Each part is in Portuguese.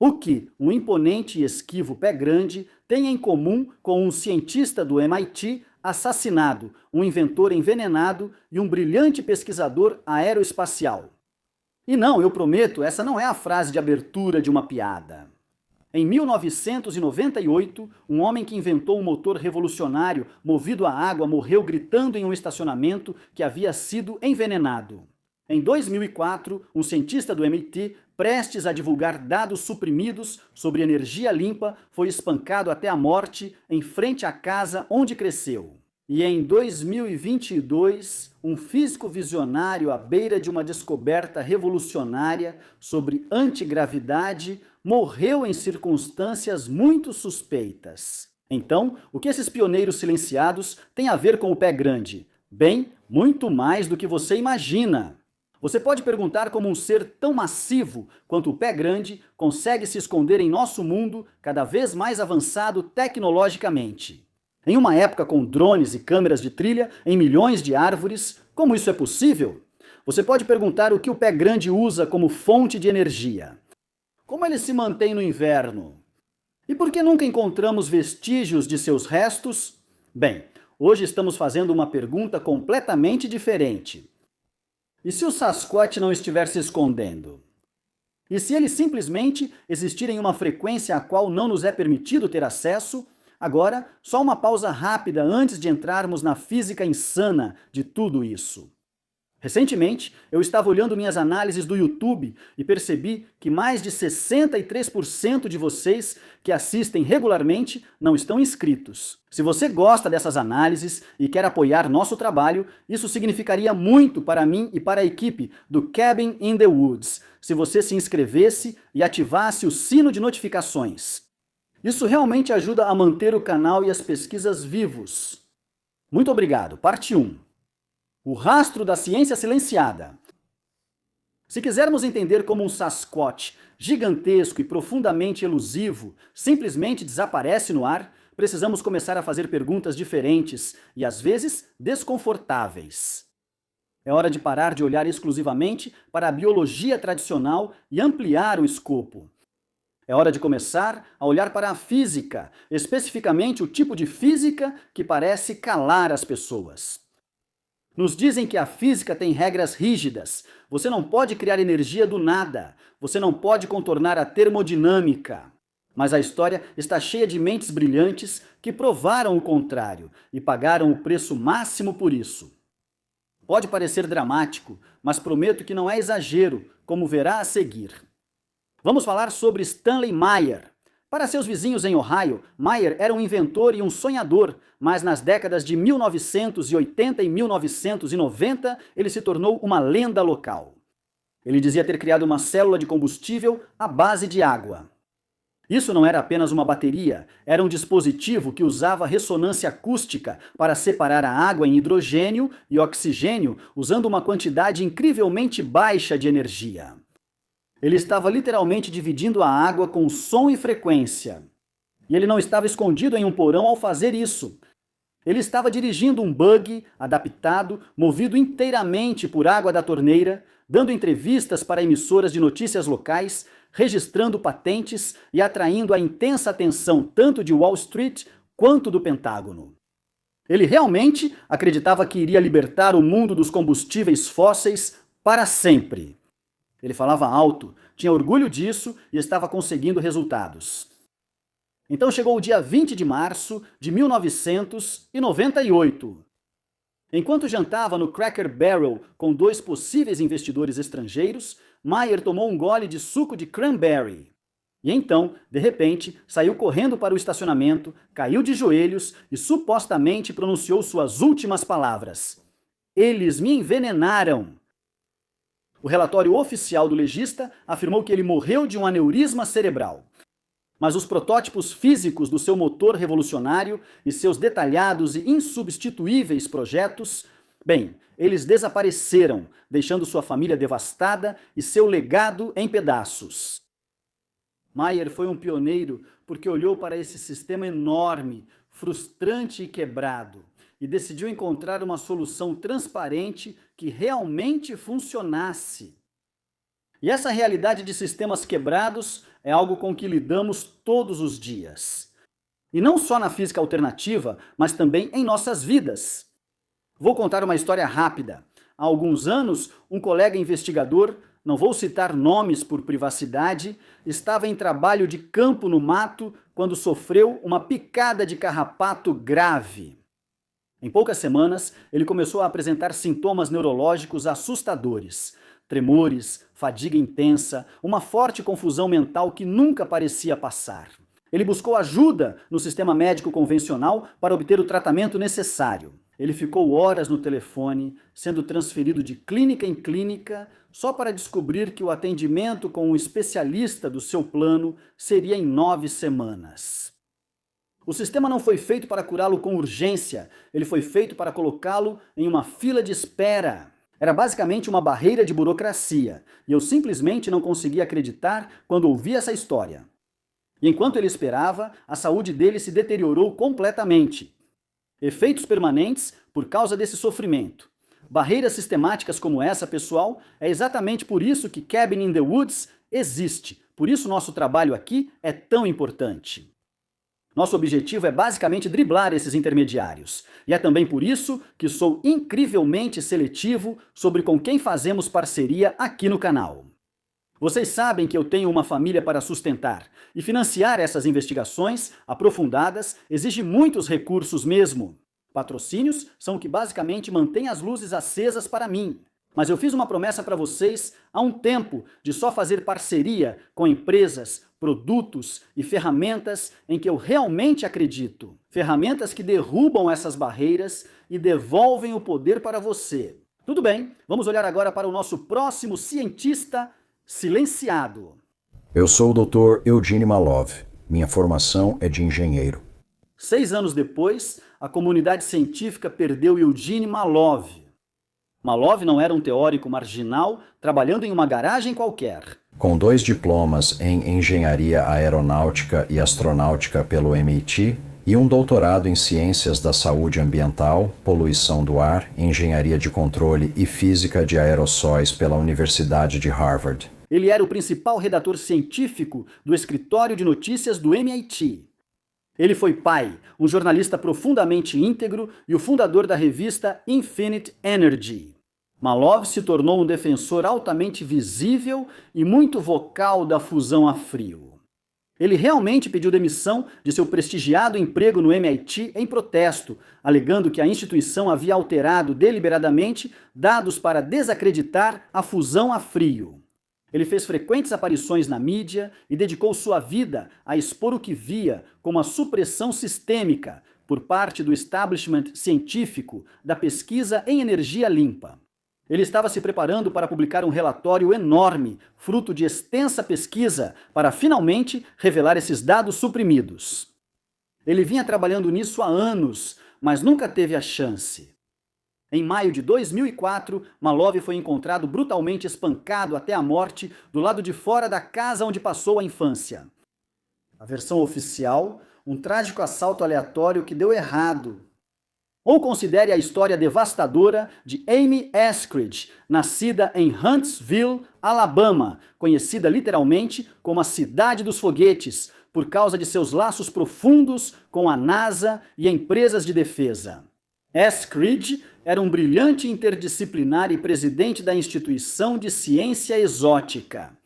O que um imponente e esquivo pé grande tem em comum com um cientista do MIT assassinado, um inventor envenenado e um brilhante pesquisador aeroespacial? E não, eu prometo, essa não é a frase de abertura de uma piada. Em 1998, um homem que inventou um motor revolucionário movido a água morreu gritando em um estacionamento que havia sido envenenado. Em 2004, um cientista do MIT, prestes a divulgar dados suprimidos sobre energia limpa, foi espancado até a morte em frente à casa onde cresceu. E em 2022, um físico visionário à beira de uma descoberta revolucionária sobre antigravidade morreu em circunstâncias muito suspeitas. Então, o que esses pioneiros silenciados têm a ver com o pé grande? Bem, muito mais do que você imagina. Você pode perguntar como um ser tão massivo quanto o pé grande consegue se esconder em nosso mundo cada vez mais avançado tecnologicamente. Em uma época com drones e câmeras de trilha em milhões de árvores, como isso é possível? Você pode perguntar o que o pé grande usa como fonte de energia. Como ele se mantém no inverno? E por que nunca encontramos vestígios de seus restos? Bem, hoje estamos fazendo uma pergunta completamente diferente. E se o Sasquatch não estiver se escondendo? E se ele simplesmente existir em uma frequência a qual não nos é permitido ter acesso? Agora, só uma pausa rápida antes de entrarmos na física insana de tudo isso. Recentemente, eu estava olhando minhas análises do YouTube e percebi que mais de 63% de vocês que assistem regularmente não estão inscritos. Se você gosta dessas análises e quer apoiar nosso trabalho, isso significaria muito para mim e para a equipe do Cabin in the Woods, se você se inscrevesse e ativasse o sino de notificações. Isso realmente ajuda a manter o canal e as pesquisas vivos. Muito obrigado. Parte 1. O rastro da ciência silenciada. Se quisermos entender como um Sasquatch gigantesco e profundamente elusivo simplesmente desaparece no ar, precisamos começar a fazer perguntas diferentes e, às vezes, desconfortáveis. É hora de parar de olhar exclusivamente para a biologia tradicional e ampliar o escopo. É hora de começar a olhar para a física, especificamente o tipo de física que parece calar as pessoas. Nos dizem que a física tem regras rígidas. Você não pode criar energia do nada. Você não pode contornar a termodinâmica. Mas a história está cheia de mentes brilhantes que provaram o contrário e pagaram o preço máximo por isso. Pode parecer dramático, mas prometo que não é exagero, como verá a seguir. Vamos falar sobre Stanley Meyer. Para seus vizinhos em Ohio, Meyer era um inventor e um sonhador, mas nas décadas de 1980 e 1990 ele se tornou uma lenda local. Ele dizia ter criado uma célula de combustível à base de água. Isso não era apenas uma bateria, era um dispositivo que usava ressonância acústica para separar a água em hidrogênio e oxigênio usando uma quantidade incrivelmente baixa de energia. Ele estava literalmente dividindo a água com som e frequência. E ele não estava escondido em um porão ao fazer isso. Ele estava dirigindo um buggy adaptado, movido inteiramente por água da torneira, dando entrevistas para emissoras de notícias locais, registrando patentes e atraindo a intensa atenção tanto de Wall Street quanto do Pentágono. Ele realmente acreditava que iria libertar o mundo dos combustíveis fósseis para sempre. Ele falava alto, tinha orgulho disso e estava conseguindo resultados. Então chegou o dia 20 de março de 1998. Enquanto jantava no Cracker Barrel com 2 possíveis investidores estrangeiros, Meyer tomou um gole de suco de cranberry. E então, de repente, saiu correndo para o estacionamento, caiu de joelhos e supostamente pronunciou suas últimas palavras. Eles me envenenaram. O relatório oficial do legista afirmou que ele morreu de um aneurisma cerebral. Mas os protótipos físicos do seu motor revolucionário e seus detalhados e insubstituíveis projetos, bem, eles desapareceram, deixando sua família devastada e seu legado em pedaços. Meyer foi um pioneiro porque olhou para esse sistema enorme, frustrante e quebrado, e decidiu encontrar uma solução transparente que realmente funcionasse. E essa realidade de sistemas quebrados é algo com que lidamos todos os dias. E não só na física alternativa, mas também em nossas vidas. Vou contar uma história rápida. Há alguns anos, um colega investigador, não vou citar nomes por privacidade, estava em trabalho de campo no mato quando sofreu uma picada de carrapato grave. Em poucas semanas, ele começou a apresentar sintomas neurológicos assustadores. Tremores, fadiga intensa, uma forte confusão mental que nunca parecia passar. Ele buscou ajuda no sistema médico convencional para obter o tratamento necessário. Ele ficou horas no telefone, sendo transferido de clínica em clínica, só para descobrir que o atendimento com um especialista do seu plano seria em 9 semanas. O sistema não foi feito para curá-lo com urgência, ele foi feito para colocá-lo em uma fila de espera. Era basicamente uma barreira de burocracia, e eu simplesmente não conseguia acreditar quando ouvi essa história. E enquanto ele esperava, a saúde dele se deteriorou completamente. Efeitos permanentes por causa desse sofrimento. Barreiras sistemáticas como essa, pessoal, é exatamente por isso que Cabin in the Woods existe. Por isso nosso trabalho aqui é tão importante. Nosso objetivo é basicamente driblar esses intermediários. E é também por isso que sou incrivelmente seletivo sobre com quem fazemos parceria aqui no canal. Vocês sabem que eu tenho uma família para sustentar, e financiar essas investigações aprofundadas exige muitos recursos mesmo. Patrocínios são o que basicamente mantém as luzes acesas para mim. Mas eu fiz uma promessa para vocês há um tempo de só fazer parceria com empresas, produtos e ferramentas em que eu realmente acredito. Ferramentas que derrubam essas barreiras e devolvem o poder para você. Tudo bem, vamos olhar agora para o nosso próximo cientista silenciado. Eu sou o Dr. Eugene Malov. Minha formação é de engenheiro. 6 anos depois, a comunidade científica perdeu Eugene Malov. Malov não era um teórico marginal trabalhando em uma garagem qualquer. Com 2 diplomas em Engenharia Aeronáutica e Astronáutica pelo MIT e um doutorado em Ciências da Saúde Ambiental, Poluição do Ar, Engenharia de Controle e Física de Aerossóis pela Universidade de Harvard. Ele era o principal redator científico do escritório de notícias do MIT. Ele foi pai, um jornalista profundamente íntegro e o fundador da revista Infinite Energy. Malov se tornou um defensor altamente visível e muito vocal da fusão a frio. Ele realmente pediu demissão de seu prestigiado emprego no MIT em protesto, alegando que a instituição havia alterado deliberadamente dados para desacreditar a fusão a frio. Ele fez frequentes aparições na mídia e dedicou sua vida a expor o que via como a supressão sistêmica por parte do establishment científico da pesquisa em energia limpa. Ele estava se preparando para publicar um relatório enorme, fruto de extensa pesquisa, para finalmente revelar esses dados suprimidos. Ele vinha trabalhando nisso há anos, mas nunca teve a chance. Em maio de 2004, Malov foi encontrado brutalmente espancado até a morte do lado de fora da casa onde passou a infância. A versão oficial, um trágico assalto aleatório que deu errado. Ou considere a história devastadora de Amy Eskridge, nascida em Huntsville, Alabama, conhecida literalmente como a Cidade dos Foguetes, por causa de seus laços profundos com a NASA e empresas de defesa. Eskridge era um brilhante interdisciplinar e presidente da Instituição de Ciência Exótica.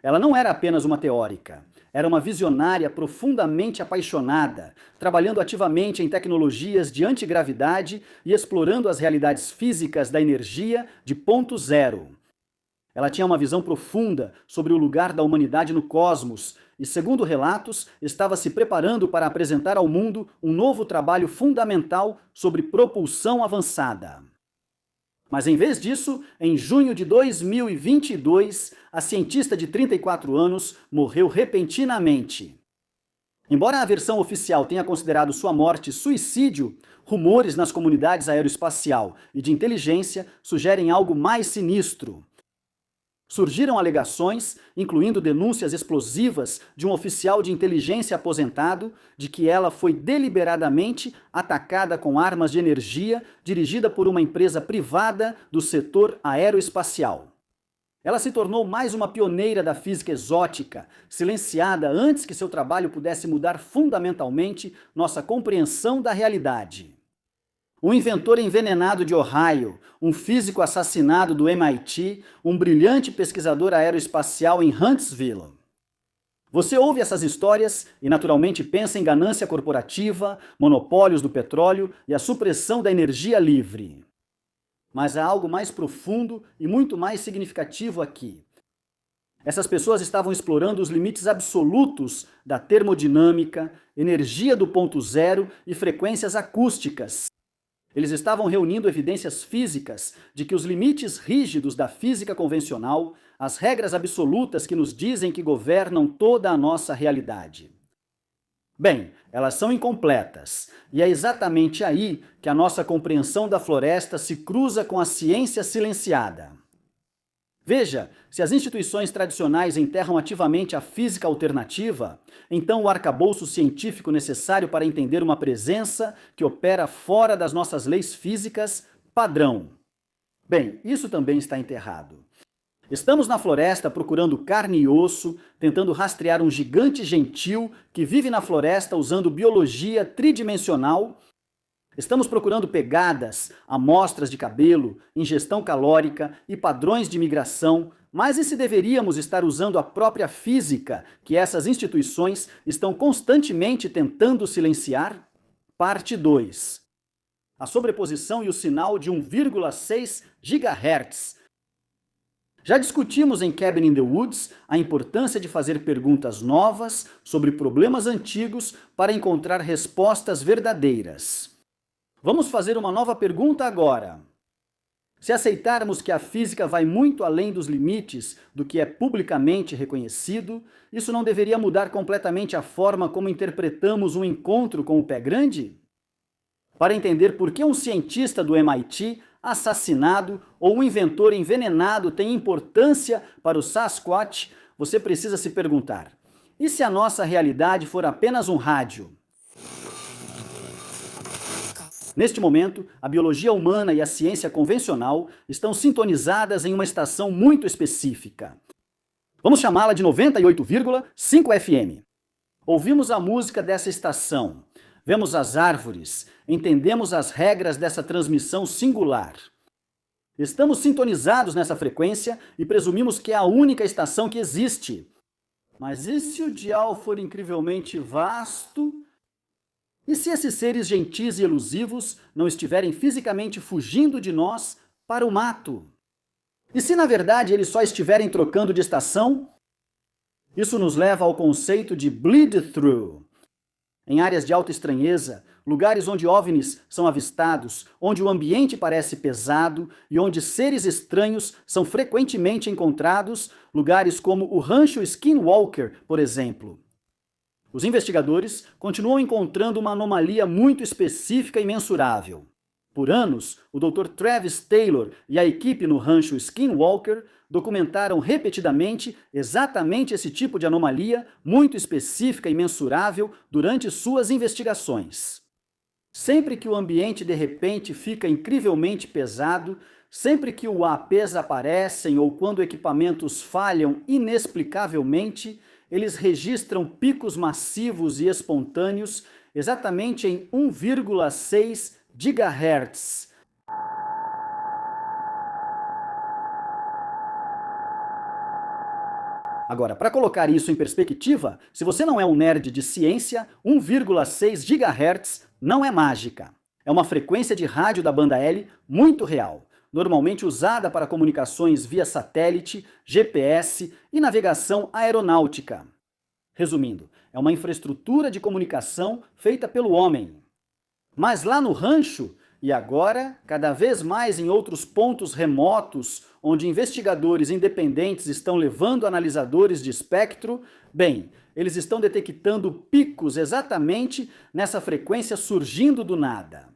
Ela não era apenas uma teórica, era uma visionária profundamente apaixonada, trabalhando ativamente em tecnologias de antigravidade e explorando as realidades físicas da energia de ponto zero. Ela tinha uma visão profunda sobre o lugar da humanidade no cosmos e, segundo relatos, estava se preparando para apresentar ao mundo um novo trabalho fundamental sobre propulsão avançada. Mas em vez disso, em junho de 2022, a cientista de 34 anos morreu repentinamente. Embora a versão oficial tenha considerado sua morte suicídio, rumores nas comunidades aeroespacial e de inteligência sugerem algo mais sinistro. Surgiram alegações, incluindo denúncias explosivas de um oficial de inteligência aposentado, de que ela foi deliberadamente atacada com armas de energia dirigida por uma empresa privada do setor aeroespacial. Ela se tornou mais uma pioneira da física exótica, silenciada antes que seu trabalho pudesse mudar fundamentalmente nossa compreensão da realidade. Um inventor envenenado de Ohio, um físico assassinado do MIT, um brilhante pesquisador aeroespacial em Huntsville. Você ouve essas histórias e naturalmente pensa em ganância corporativa, monopólios do petróleo e a supressão da energia livre. Mas há algo mais profundo e muito mais significativo aqui. Essas pessoas estavam explorando os limites absolutos da termodinâmica, energia do ponto zero e frequências acústicas. Eles estavam reunindo evidências físicas de que os limites rígidos da física convencional, as regras absolutas que nos dizem que governam toda a nossa realidade. Bem, elas são incompletas, e é exatamente aí que a nossa compreensão da floresta se cruza com a ciência silenciada. Veja, se as instituições tradicionais enterram ativamente a física alternativa, então o arcabouço científico necessário para entender uma presença que opera fora das nossas leis físicas, padrão. Bem, isso também está enterrado. Estamos na floresta procurando carne e osso, tentando rastrear um gigante gentil que vive na floresta usando biologia tridimensional. Estamos procurando pegadas, amostras de cabelo, ingestão calórica e padrões de migração, mas e se deveríamos estar usando a própria física que essas instituições estão constantemente tentando silenciar? Parte 2. A sobreposição e o sinal de 1,6 GHz. Já discutimos em Cabin in the Woods a importância de fazer perguntas novas sobre problemas antigos para encontrar respostas verdadeiras. Vamos fazer uma nova pergunta agora. Se aceitarmos que a física vai muito além dos limites do que é publicamente reconhecido, isso não deveria mudar completamente a forma como interpretamos um encontro com o pé grande? Para entender por que um cientista do MIT assassinado ou um inventor envenenado tem importância para o Sasquatch, você precisa se perguntar: e se a nossa realidade for apenas um rádio? Neste momento, a biologia humana e a ciência convencional estão sintonizadas em uma estação muito específica. Vamos chamá-la de 98,5 FM. Ouvimos a música dessa estação, vemos as árvores, entendemos as regras dessa transmissão singular. Estamos sintonizados nessa frequência e presumimos que é a única estação que existe. Mas e se o dial for incrivelmente vasto? E se esses seres gentis e elusivos não estiverem fisicamente fugindo de nós para o mato? E se na verdade eles só estiverem trocando de estação? Isso nos leva ao conceito de bleed-through. Em áreas de alta estranheza, lugares onde OVNIs são avistados, onde o ambiente parece pesado e onde seres estranhos são frequentemente encontrados, lugares como o Rancho Skinwalker, por exemplo. Os investigadores continuam encontrando uma anomalia muito específica e mensurável. Por anos, o Dr. Travis Taylor e a equipe no Rancho Skinwalker documentaram repetidamente exatamente esse tipo de anomalia muito específica e mensurável durante suas investigações. Sempre que o ambiente de repente fica incrivelmente pesado, sempre que UAPs aparecem ou quando equipamentos falham inexplicavelmente, eles registram picos massivos e espontâneos exatamente em 1,6 GHz. Agora, para colocar isso em perspectiva, se você não é um nerd de ciência, 1,6 GHz não é mágica. É uma frequência de rádio da banda L muito real, normalmente usada para comunicações via satélite, GPS e navegação aeronáutica. Resumindo, é uma infraestrutura de comunicação feita pelo homem. Mas lá no rancho, e agora, cada vez mais em outros pontos remotos, onde investigadores independentes estão levando analisadores de espectro, bem, eles estão detectando picos exatamente nessa frequência surgindo do nada.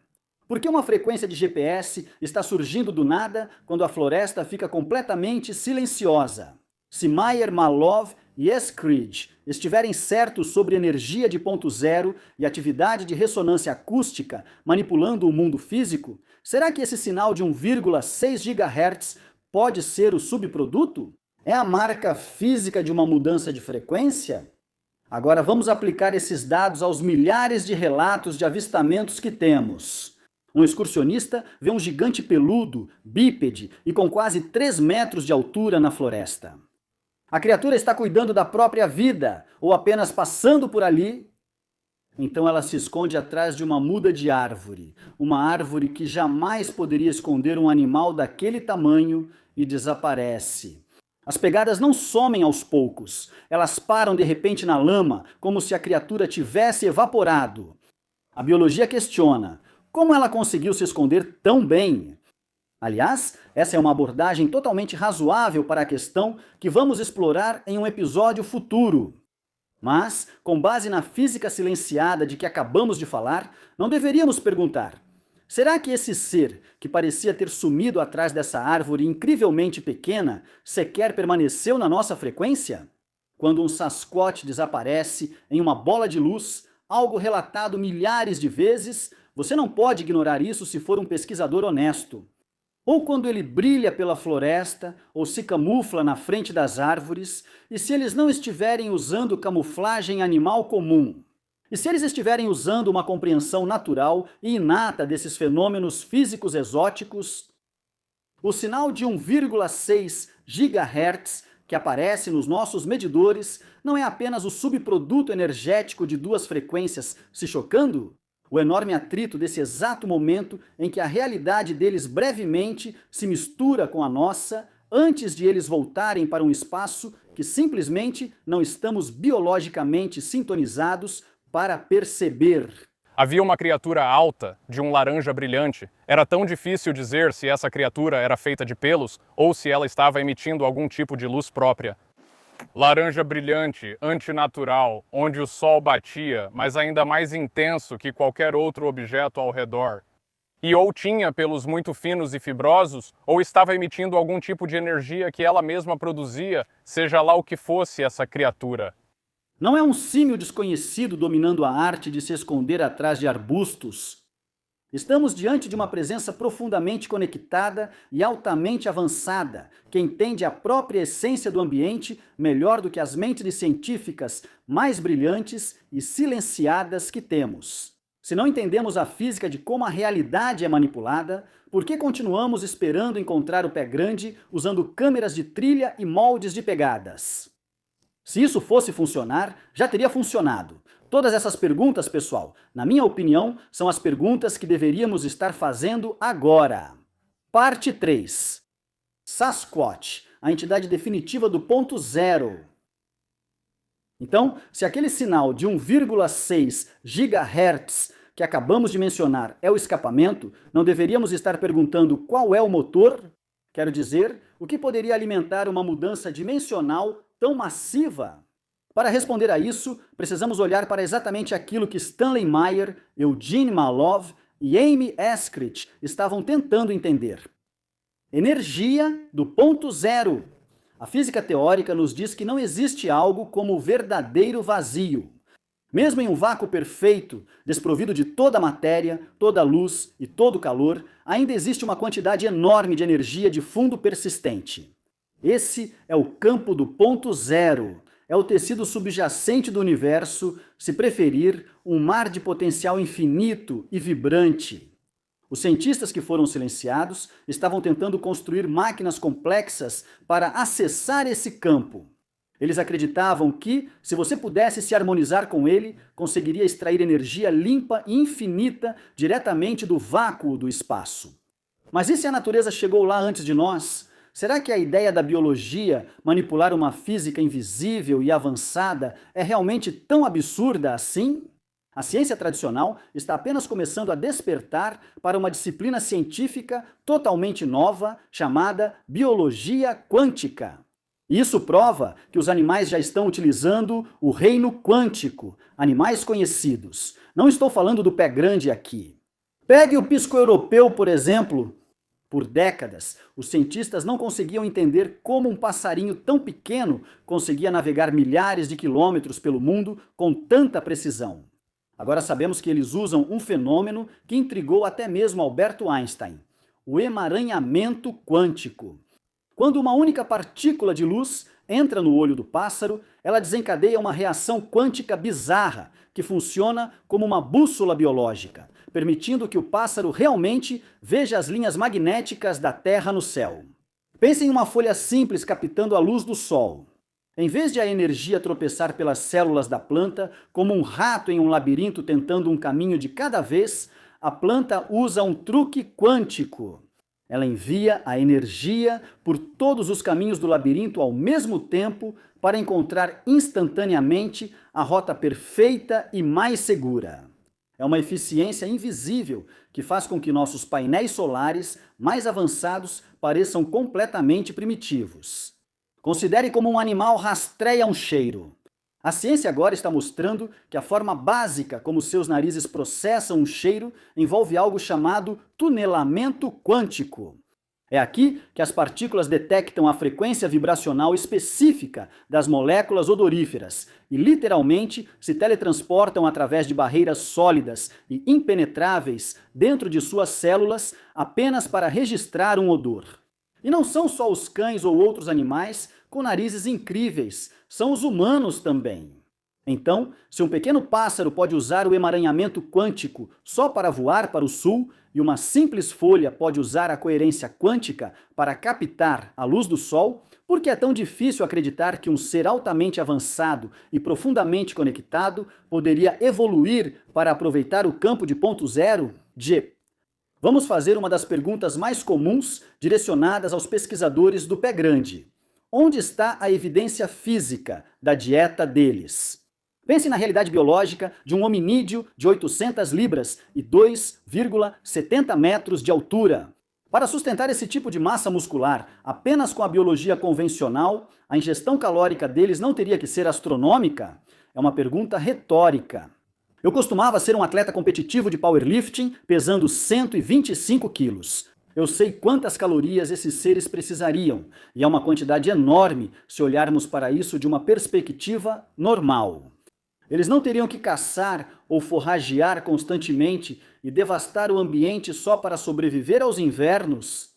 Por que uma frequência de GPS está surgindo do nada quando a floresta fica completamente silenciosa? Se Meyer, Malov e Eskridge estiverem certos sobre energia de ponto zero e atividade de ressonância acústica manipulando o mundo físico, será que esse sinal de 1,6 GHz pode ser o subproduto? É a marca física de uma mudança de frequência? Agora vamos aplicar esses dados aos milhares de relatos de avistamentos que temos. Um excursionista vê um gigante peludo, bípede e com quase 3 metros de altura na floresta. A criatura está cuidando da própria vida ou apenas passando por ali? Então ela se esconde atrás de uma muda de árvore, uma árvore que jamais poderia esconder um animal daquele tamanho, e desaparece. As pegadas não somem aos poucos, elas param de repente na lama, como se a criatura tivesse evaporado. A biologia questiona: como ela conseguiu se esconder tão bem? Aliás, essa é uma abordagem totalmente razoável para a questão que vamos explorar em um episódio futuro. Mas, com base na física silenciada de que acabamos de falar, não deveríamos perguntar: será que esse ser, que parecia ter sumido atrás dessa árvore incrivelmente pequena, sequer permaneceu na nossa frequência? Quando um Sasquatch desaparece em uma bola de luz, algo relatado milhares de vezes, você não pode ignorar isso se for um pesquisador honesto. Ou quando ele brilha pela floresta, ou se camufla na frente das árvores, e se eles não estiverem usando camuflagem animal comum? E se eles estiverem usando uma compreensão natural e inata desses fenômenos físicos exóticos? O sinal de 1,6 GHz que aparece nos nossos medidores não é apenas o subproduto energético de duas frequências se chocando? O enorme atrito desse exato momento em que a realidade deles brevemente se mistura com a nossa, antes de eles voltarem para um espaço que simplesmente não estamos biologicamente sintonizados para perceber. Havia uma criatura alta, de um laranja brilhante. Era tão difícil dizer se essa criatura era feita de pelos ou se ela estava emitindo algum tipo de luz própria. Laranja brilhante, antinatural, onde o sol batia, mas ainda mais intenso que qualquer outro objeto ao redor. E ou tinha pelos muito finos e fibrosos, ou estava emitindo algum tipo de energia que ela mesma produzia, seja lá o que fosse essa criatura. Não é um símio desconhecido dominando a arte de se esconder atrás de arbustos. Estamos diante de uma presença profundamente conectada e altamente avançada, que entende a própria essência do ambiente melhor do que as mentes científicas mais brilhantes e silenciadas que temos. Se não entendemos a física de como a realidade é manipulada, por que continuamos esperando encontrar o pé grande usando câmeras de trilha e moldes de pegadas? Se isso fosse funcionar, já teria funcionado. Todas essas perguntas, pessoal, na minha opinião, são as perguntas que deveríamos estar fazendo agora. Parte 3. Sasquatch, a entidade definitiva do ponto zero. Então, se aquele sinal de 1,6 GHz que acabamos de mencionar é o escapamento, não deveríamos estar perguntando qual é o motor? Quero dizer, o que poderia alimentar uma mudança dimensional tão massiva? Para responder a isso, precisamos olhar para exatamente aquilo que Stanley Meyer, Eugene Malov e Amy Eschrich estavam tentando entender. Energia do ponto zero. A física teórica nos diz que não existe algo como o verdadeiro vazio. Mesmo em um vácuo perfeito, desprovido de toda a matéria, toda a luz e todo o calor, ainda existe uma quantidade enorme de energia de fundo persistente. Esse é o campo do ponto zero. É o tecido subjacente do universo, se preferir, um mar de potencial infinito e vibrante. Os cientistas que foram silenciados estavam tentando construir máquinas complexas para acessar esse campo. Eles acreditavam que, se você pudesse se harmonizar com ele, conseguiria extrair energia limpa e infinita diretamente do vácuo do espaço. Mas e se a natureza chegou lá antes de nós? Será que a ideia da biologia manipular uma física invisível e avançada é realmente tão absurda assim? A ciência tradicional está apenas começando a despertar para uma disciplina científica totalmente nova chamada biologia quântica. Isso prova que os animais já estão utilizando o reino quântico, animais conhecidos. Não estou falando do pé grande aqui. Pegue o pisco-europeu, por exemplo. Por décadas, os cientistas não conseguiam entender como um passarinho tão pequeno conseguia navegar milhares de quilômetros pelo mundo com tanta precisão. Agora sabemos que eles usam um fenômeno que intrigou até mesmo Albert Einstein: o emaranhamento quântico. Quando uma única partícula de luz entra no olho do pássaro, ela desencadeia uma reação quântica bizarra, que funciona como uma bússola biológica, permitindo que o pássaro realmente veja as linhas magnéticas da Terra no céu. Pense em uma folha simples captando a luz do sol. Em vez de a energia tropeçar pelas células da planta, como um rato em um labirinto tentando um caminho de cada vez, a planta usa um truque quântico. Ela envia a energia por todos os caminhos do labirinto ao mesmo tempo para encontrar instantaneamente a rota perfeita e mais segura. É uma eficiência invisível que faz com que nossos painéis solares mais avançados pareçam completamente primitivos. Considere como um animal rastreia um cheiro. A ciência agora está mostrando que a forma básica como seus narizes processam um cheiro envolve algo chamado tunelamento quântico. É aqui que as partículas detectam a frequência vibracional específica das moléculas odoríferas e literalmente se teletransportam através de barreiras sólidas e impenetráveis dentro de suas células apenas para registrar um odor. E não são só os cães ou outros animais com narizes incríveis, são os humanos também. Então, se um pequeno pássaro pode usar o emaranhamento quântico só para voar para o sul, e uma simples folha pode usar a coerência quântica para captar a luz do sol, por que é tão difícil acreditar que um ser altamente avançado e profundamente conectado poderia evoluir para aproveitar o campo de ponto zero? Vamos fazer uma das perguntas mais comuns direcionadas aos pesquisadores do pé grande. Onde está a evidência física da dieta deles? Pense na realidade biológica de um hominídeo de 800 libras e 2,70 metros de altura. Para sustentar esse tipo de massa muscular apenas com a biologia convencional, a ingestão calórica deles não teria que ser astronômica? É uma pergunta retórica. Eu costumava ser um atleta competitivo de powerlifting, pesando 125 quilos. Eu sei quantas calorias esses seres precisariam, e é uma quantidade enorme se olharmos para isso de uma perspectiva normal. Eles não teriam que caçar ou forragear constantemente e devastar o ambiente só para sobreviver aos invernos?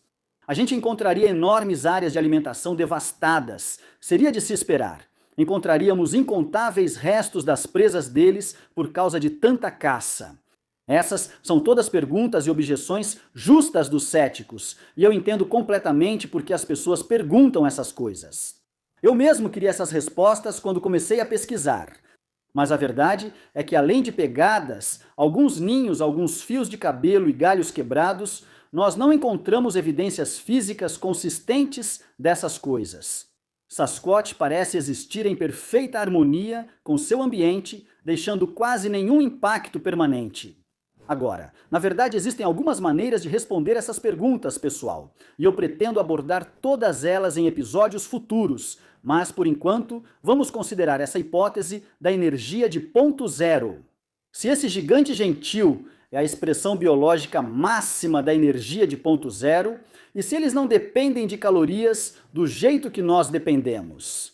A gente encontraria enormes áreas de alimentação devastadas. Seria de se esperar. Encontraríamos incontáveis restos das presas deles por causa de tanta caça. Essas são todas perguntas e objeções justas dos céticos, e eu entendo completamente porque as pessoas perguntam essas coisas. Eu mesmo queria essas respostas quando comecei a pesquisar. Mas a verdade é que, além de pegadas, alguns ninhos, alguns fios de cabelo e galhos quebrados, nós não encontramos evidências físicas consistentes dessas coisas. Sasquatch parece existir em perfeita harmonia com seu ambiente, deixando quase nenhum impacto permanente. Agora, na verdade existem algumas maneiras de responder essas perguntas, pessoal, e eu pretendo abordar todas elas em episódios futuros, mas, por enquanto, vamos considerar essa hipótese da energia de ponto zero. Se esse gigante gentil é a expressão biológica máxima da energia de ponto zero, e se eles não dependem de calorias do jeito que nós dependemos?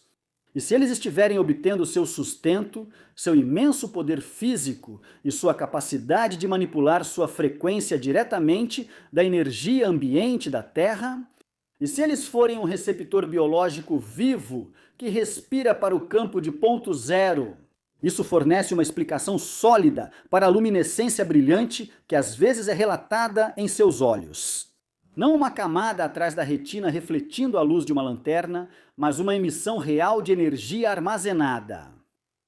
E se eles estiverem obtendo seu sustento, seu imenso poder físico e sua capacidade de manipular sua frequência diretamente da energia ambiente da Terra? E se eles forem um receptor biológico vivo que respira para o campo de ponto zero? Isso fornece uma explicação sólida para a luminescência brilhante que às vezes é relatada em seus olhos. Não uma camada atrás da retina refletindo a luz de uma lanterna, mas uma emissão real de energia armazenada.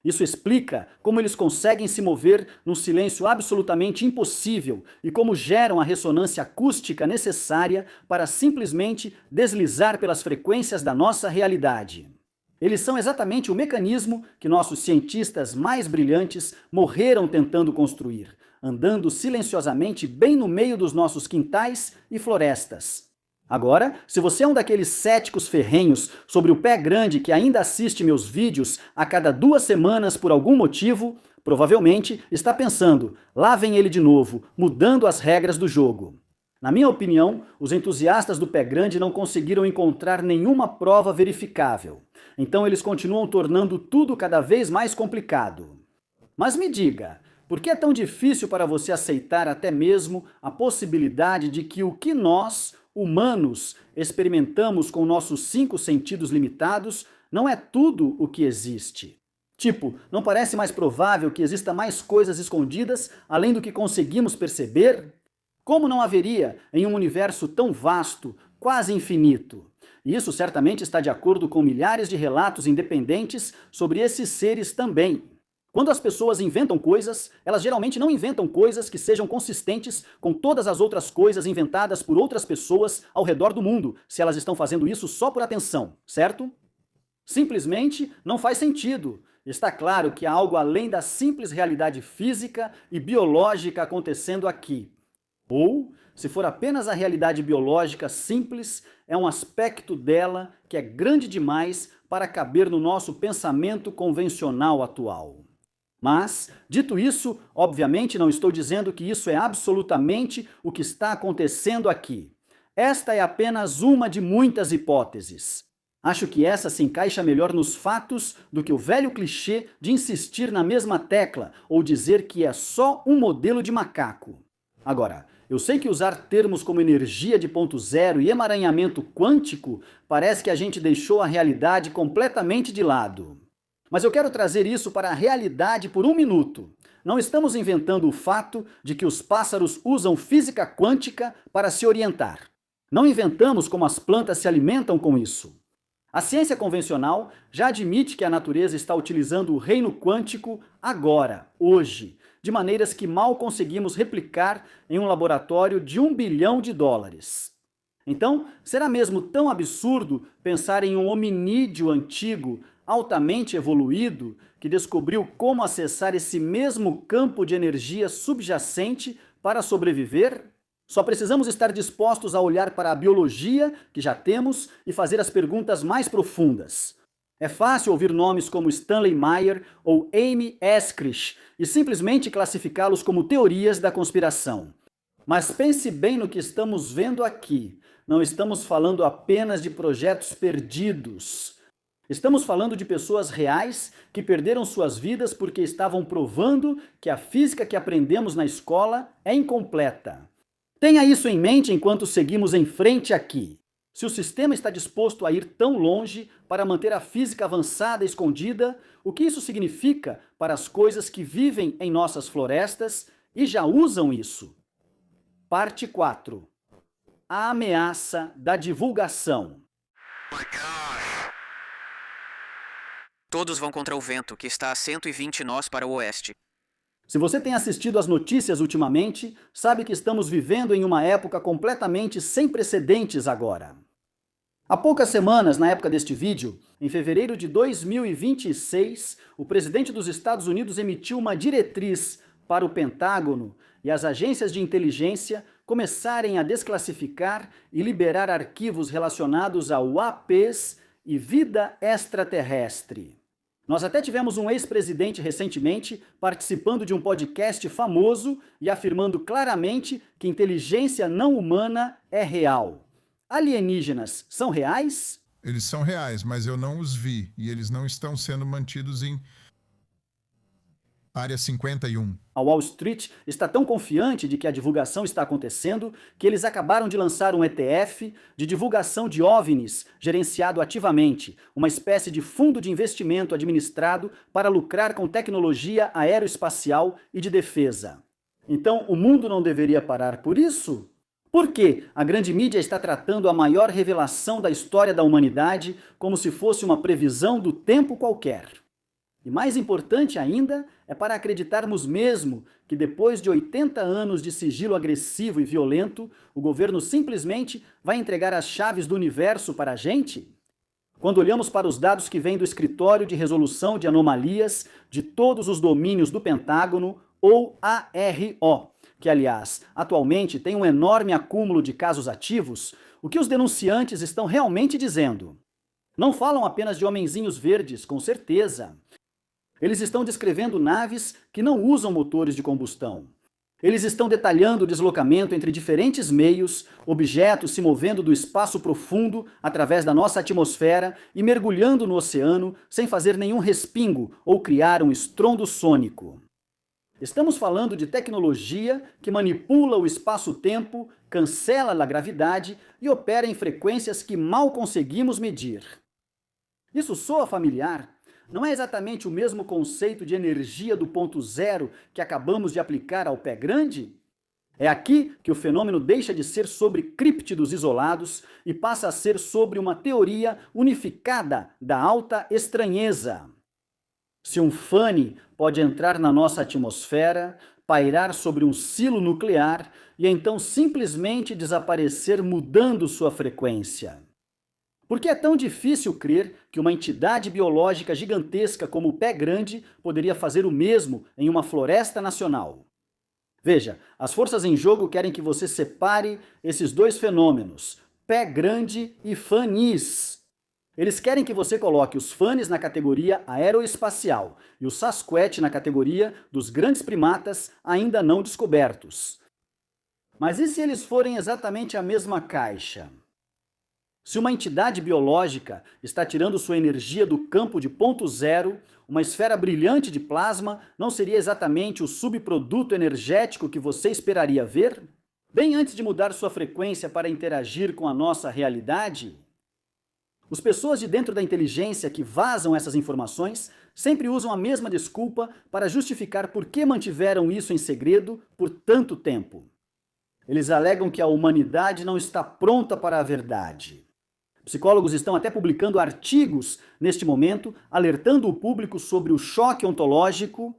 Isso explica como eles conseguem se mover num silêncio absolutamente impossível e como geram a ressonância acústica necessária para simplesmente deslizar pelas frequências da nossa realidade. Eles são exatamente o mecanismo que nossos cientistas mais brilhantes morreram tentando construir, andando silenciosamente bem no meio dos nossos quintais e florestas. Agora, se você é um daqueles céticos ferrenhos sobre o pé grande que ainda assiste meus vídeos a cada 2 semanas por algum motivo, provavelmente está pensando, lá vem ele de novo, mudando as regras do jogo. Na minha opinião, os entusiastas do pé grande não conseguiram encontrar nenhuma prova verificável. Então eles continuam tornando tudo cada vez mais complicado. Mas me diga, Por que é tão difícil para você aceitar até mesmo a possibilidade de que o que nós, humanos, experimentamos com nossos 5 sentidos limitados não é tudo o que existe? Tipo, não parece mais provável que exista mais coisas escondidas além do que conseguimos perceber? Como não haveria em um universo tão vasto, quase infinito? E isso certamente está de acordo com milhares de relatos independentes sobre esses seres também. Quando as pessoas inventam coisas, elas geralmente não inventam coisas que sejam consistentes com todas as outras coisas inventadas por outras pessoas ao redor do mundo, se elas estão fazendo isso só por atenção, certo? Simplesmente não faz sentido. Está claro que há algo além da simples realidade física e biológica acontecendo aqui. Ou, se for apenas a realidade biológica simples, é um aspecto dela que é grande demais para caber no nosso pensamento convencional atual. Mas, dito isso, obviamente não estou dizendo que isso é absolutamente o que está acontecendo aqui. Esta é apenas uma de muitas hipóteses. Acho que essa se encaixa melhor nos fatos do que o velho clichê de insistir na mesma tecla ou dizer que é só um modelo de macaco. Agora, eu sei que usar termos como energia de ponto zero e emaranhamento quântico parece que a gente deixou a realidade completamente de lado. Mas eu quero trazer isso para a realidade por um minuto. Não estamos inventando o fato de que os pássaros usam física quântica para se orientar. Não inventamos como as plantas se alimentam com isso. A ciência convencional já admite que a natureza está utilizando o reino quântico agora, hoje, de maneiras que mal conseguimos replicar em um laboratório de $1 bilhão. Então, será mesmo tão absurdo pensar em um hominídeo antigo, altamente evoluído, que descobriu como acessar esse mesmo campo de energia subjacente para sobreviver? Só precisamos estar dispostos a olhar para a biologia que já temos e fazer as perguntas mais profundas. É fácil ouvir nomes como Stanley Meyer ou Amy Eschrich e simplesmente classificá-los como teorias da conspiração. Mas pense bem no que estamos vendo aqui. Não estamos falando apenas de projetos perdidos. Estamos falando de pessoas reais que perderam suas vidas porque estavam provando que a física que aprendemos na escola é incompleta. Tenha isso em mente enquanto seguimos em frente aqui. Se o sistema está disposto a ir tão longe para manter a física avançada escondida, o que isso significa para as coisas que vivem em nossas florestas e já usam isso? Parte 4. A ameaça da divulgação. Todos vão contra o vento, que está a 120 nós para o oeste. Se você tem assistido às notícias ultimamente, sabe que estamos vivendo em uma época completamente sem precedentes agora. Há poucas semanas, na época deste vídeo, em fevereiro de 2026, o presidente dos Estados Unidos emitiu uma diretriz para o Pentágono e as agências de inteligência começarem a desclassificar e liberar arquivos relacionados ao APs e vida extraterrestre. Nós até tivemos um ex-presidente recentemente participando de um podcast famoso e afirmando claramente que inteligência não humana é real. Alienígenas são reais? Eles são reais, mas eu não os vi e eles não estão sendo mantidos em Área 51. A Wall Street está tão confiante de que a divulgação está acontecendo que eles acabaram de lançar um ETF de divulgação de OVNIs, gerenciado ativamente, uma espécie de fundo de investimento administrado para lucrar com tecnologia aeroespacial e de defesa. Então, o mundo não deveria parar por isso? Por que a grande mídia está tratando a maior revelação da história da humanidade como se fosse uma previsão do tempo qualquer? E mais importante ainda, é para acreditarmos mesmo que depois de 80 anos de sigilo agressivo e violento, o governo simplesmente vai entregar as chaves do universo para a gente? Quando olhamos para os dados que vêm do Escritório de Resolução de Anomalias de todos os domínios do Pentágono, ou ARO, que aliás, atualmente tem um enorme acúmulo de casos ativos, o que os denunciantes estão realmente dizendo? Não falam apenas de homenzinhos verdes, com certeza. Eles estão descrevendo naves que não usam motores de combustão. Eles estão detalhando o deslocamento entre diferentes meios, objetos se movendo do espaço profundo através da nossa atmosfera e mergulhando no oceano sem fazer nenhum respingo ou criar um estrondo sônico. Estamos falando de tecnologia que manipula o espaço-tempo, cancela a gravidade e opera em frequências que mal conseguimos medir. Isso soa familiar? Não é exatamente o mesmo conceito de energia do ponto zero que acabamos de aplicar ao pé grande? É aqui que o fenômeno deixa de ser sobre críptidos isolados e passa a ser sobre uma teoria unificada da alta estranheza. Se um fane pode entrar na nossa atmosfera, pairar sobre um silo nuclear e então simplesmente desaparecer mudando sua frequência. Por que é tão difícil crer que uma entidade biológica gigantesca como o pé grande poderia fazer o mesmo em uma floresta nacional? Veja, as forças em jogo querem que você separe esses dois fenômenos, pé grande e fanis. Eles querem que você coloque os fanes na categoria aeroespacial e o Sasquatch na categoria dos grandes primatas ainda não descobertos. Mas e se eles forem exatamente a mesma caixa? Se uma entidade biológica está tirando sua energia do campo de ponto zero, uma esfera brilhante de plasma não seria exatamente o subproduto energético que você esperaria ver? Bem antes de mudar sua frequência para interagir com a nossa realidade? As pessoas de dentro da inteligência que vazam essas informações sempre usam a mesma desculpa para justificar por que mantiveram isso em segredo por tanto tempo. Eles alegam que a humanidade não está pronta para a verdade. Psicólogos estão até publicando artigos neste momento, alertando o público sobre o choque ontológico.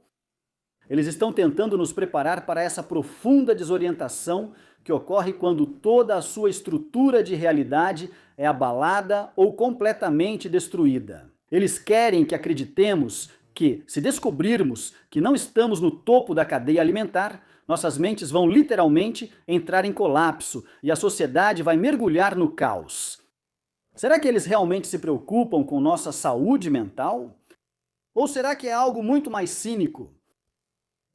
Eles estão tentando nos preparar para essa profunda desorientação que ocorre quando toda a sua estrutura de realidade é abalada ou completamente destruída. Eles querem que acreditemos que, se descobrirmos que não estamos no topo da cadeia alimentar, nossas mentes vão literalmente entrar em colapso e a sociedade vai mergulhar no caos. Será que eles realmente se preocupam com nossa saúde mental? Ou será que é algo muito mais cínico?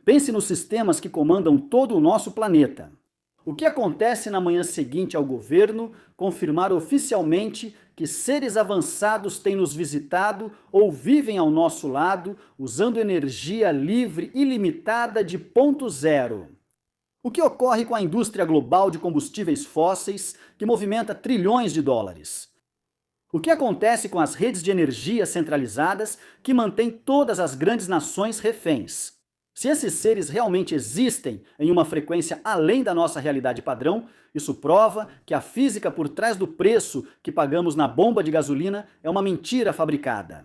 Pense nos sistemas que comandam todo o nosso planeta. O que acontece na manhã seguinte ao governo confirmar oficialmente que seres avançados têm nos visitado ou vivem ao nosso lado usando energia livre ilimitada de ponto zero? O que ocorre com a indústria global de combustíveis fósseis que movimenta trilhões de dólares? O que acontece com as redes de energia centralizadas que mantêm todas as grandes nações reféns? Se esses seres realmente existem em uma frequência além da nossa realidade padrão, isso prova que a física por trás do preço que pagamos na bomba de gasolina é uma mentira fabricada.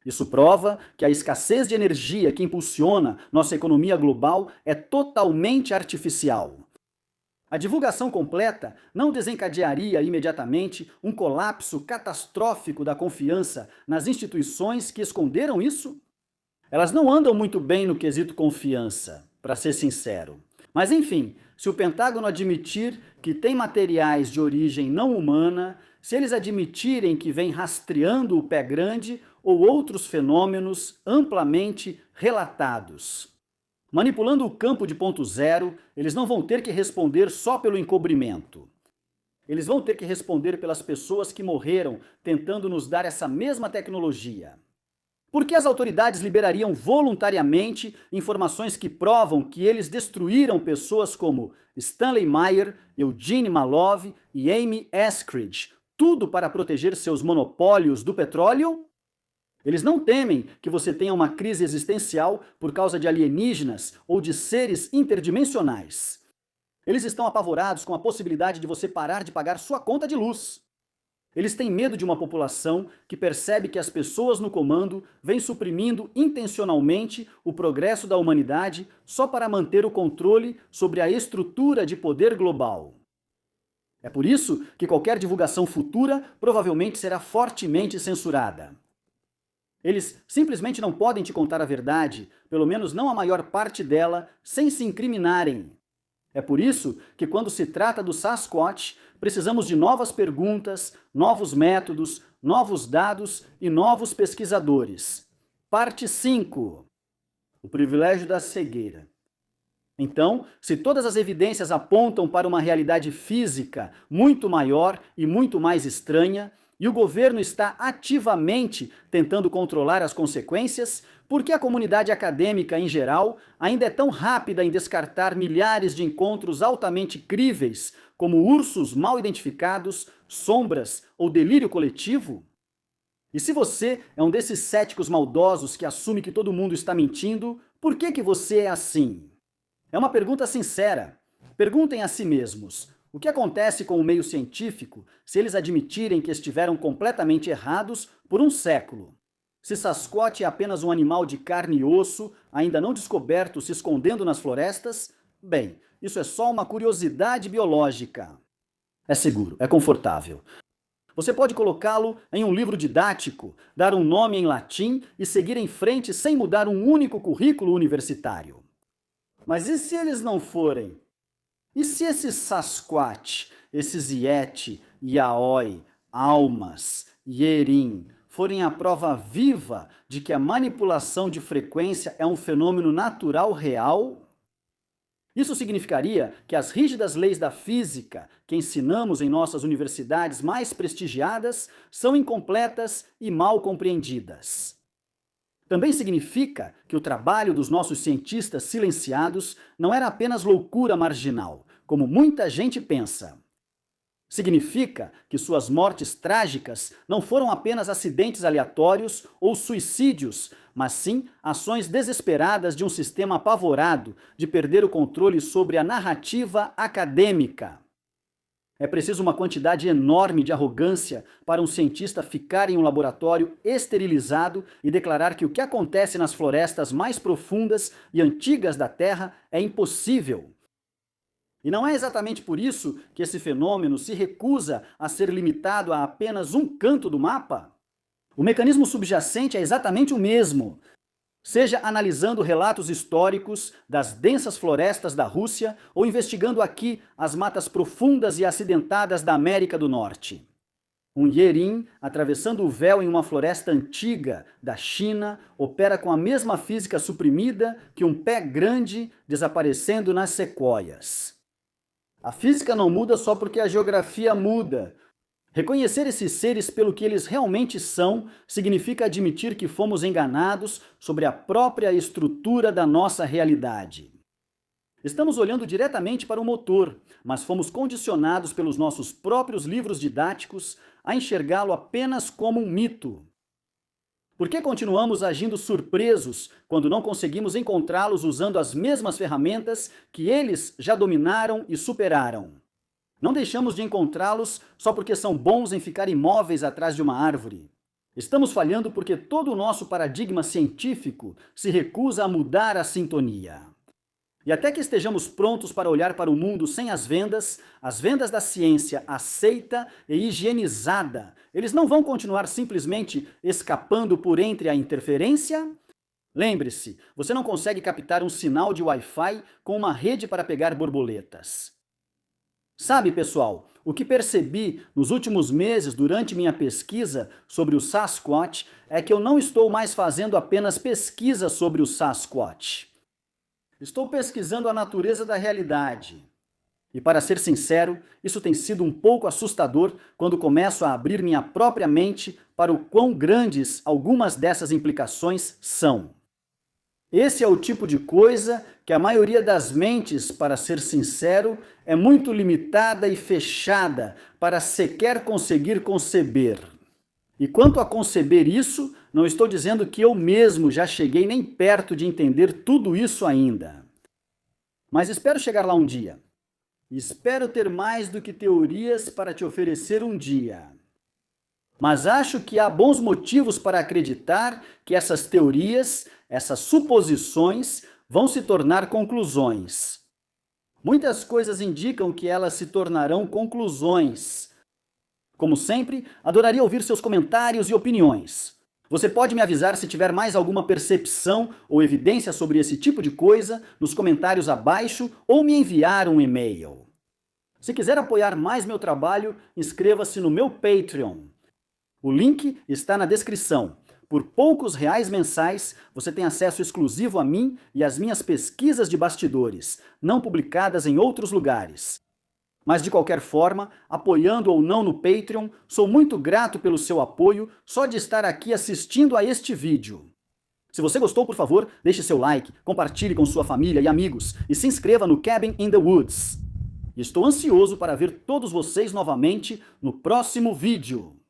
Isso prova que a escassez de energia que impulsiona nossa economia global é totalmente artificial. A divulgação completa não desencadearia imediatamente um colapso catastrófico da confiança nas instituições que esconderam isso? Elas não andam muito bem no quesito confiança, para ser sincero. Mas enfim, se o Pentágono admitir que tem materiais de origem não humana, se eles admitirem que vem rastreando o pé grande ou outros fenômenos amplamente relatados. Manipulando o campo de ponto zero, eles não vão ter que responder só pelo encobrimento. Eles vão ter que responder pelas pessoas que morreram tentando nos dar essa mesma tecnologia. Por que as autoridades liberariam voluntariamente informações que provam que eles destruíram pessoas como Stanley Meyer, Eugene Malov e Amy Eskridge, tudo para proteger seus monopólios do petróleo? Eles não temem que você tenha uma crise existencial por causa de alienígenas ou de seres interdimensionais. Eles estão apavorados com a possibilidade de você parar de pagar sua conta de luz. Eles têm medo de uma população que percebe que as pessoas no comando vêm suprimindo intencionalmente o progresso da humanidade só para manter o controle sobre a estrutura de poder global. É por isso que qualquer divulgação futura provavelmente será fortemente censurada. Eles simplesmente não podem te contar a verdade, pelo menos não a maior parte dela, sem se incriminarem. É por isso que quando se trata do Sasquatch, precisamos de novas perguntas, novos métodos, novos dados e novos pesquisadores. Parte 5. O privilégio da cegueira. Então, se todas as evidências apontam para uma realidade física muito maior e muito mais estranha, E o governo está ativamente tentando controlar as consequências, porque a comunidade acadêmica em geral ainda é tão rápida em descartar milhares de encontros altamente críveis, como ursos mal identificados, sombras ou delírio coletivo? E se você é um desses céticos maldosos que assume que todo mundo está mentindo, por que você é assim? É uma pergunta sincera. Perguntem a si mesmos: o que acontece com o meio científico se eles admitirem que estiveram completamente errados por um século? Se Sasquatch é apenas um animal de carne e osso, ainda não descoberto, se escondendo nas florestas, bem, isso é só uma curiosidade biológica. É seguro, é confortável. Você pode colocá-lo em um livro didático, dar um nome em latim e seguir em frente sem mudar um único currículo universitário. Mas e se eles não forem? E se esses Sasquatch, esses Yeti, Yaoi, Almas, Yerin forem a prova viva de que a manipulação de frequência é um fenômeno natural real? Isso significaria que as rígidas leis da física que ensinamos em nossas universidades mais prestigiadas são incompletas e mal compreendidas. Também significa que o trabalho dos nossos cientistas silenciados não era apenas loucura marginal, como muita gente pensa. Significa que suas mortes trágicas não foram apenas acidentes aleatórios ou suicídios, mas sim ações desesperadas de um sistema apavorado de perder o controle sobre a narrativa acadêmica. É preciso uma quantidade enorme de arrogância para um cientista ficar em um laboratório esterilizado e declarar que o que acontece nas florestas mais profundas e antigas da Terra é impossível. E não é exatamente por isso que esse fenômeno se recusa a ser limitado a apenas um canto do mapa? O mecanismo subjacente é exatamente o mesmo. Seja analisando relatos históricos das densas florestas da Rússia ou investigando aqui as matas profundas e acidentadas da América do Norte. Um Yerin, atravessando o véu em uma floresta antiga da China, opera com a mesma física suprimida que um pé grande desaparecendo nas sequoias. A física não muda só porque a geografia muda. Reconhecer esses seres pelo que eles realmente são significa admitir que fomos enganados sobre a própria estrutura da nossa realidade. Estamos olhando diretamente para o motor, mas fomos condicionados pelos nossos próprios livros didáticos a enxergá-lo apenas como um mito. Por que continuamos agindo surpresos quando não conseguimos encontrá-los usando as mesmas ferramentas que eles já dominaram e superaram? Não deixamos de encontrá-los só porque são bons em ficar imóveis atrás de uma árvore. Estamos falhando porque todo o nosso paradigma científico se recusa a mudar a sintonia. E até que estejamos prontos para olhar para o mundo sem as vendas da ciência aceita e higienizada, eles não vão continuar simplesmente escapando por entre a interferência? Lembre-se, você não consegue captar um sinal de Wi-Fi com uma rede para pegar borboletas. Sabe, pessoal, o que percebi nos últimos meses durante minha pesquisa sobre o Sasquatch é que eu não estou mais fazendo apenas pesquisa sobre o Sasquatch. Estou pesquisando a natureza da realidade. E para ser sincero, isso tem sido um pouco assustador quando começo a abrir minha própria mente para o quão grandes algumas dessas implicações são. Esse é o tipo de coisa que a maioria das mentes, para ser sincero, é muito limitada e fechada para sequer conseguir conceber. E quanto a conceber isso, não estou dizendo que eu mesmo já cheguei nem perto de entender tudo isso ainda. Mas espero chegar lá um dia. Espero ter mais do que teorias para te oferecer um dia. Mas acho que há bons motivos para acreditar que essas teorias, essas suposições, vão se tornar conclusões. Muitas coisas indicam que elas se tornarão conclusões. Como sempre, adoraria ouvir seus comentários e opiniões. Você pode me avisar se tiver mais alguma percepção ou evidência sobre esse tipo de coisa nos comentários abaixo ou me enviar um e-mail. Se quiser apoiar mais meu trabalho, inscreva-se no meu Patreon. O link está na descrição. Por poucos reais mensais, você tem acesso exclusivo a mim e às minhas pesquisas de bastidores, não publicadas em outros lugares. Mas de qualquer forma, apoiando ou não no Patreon, sou muito grato pelo seu apoio só de estar aqui assistindo a este vídeo. Se você gostou, por favor, deixe seu like, compartilhe com sua família e amigos e se inscreva no Cabin in the Woods. Estou ansioso para ver todos vocês novamente no próximo vídeo.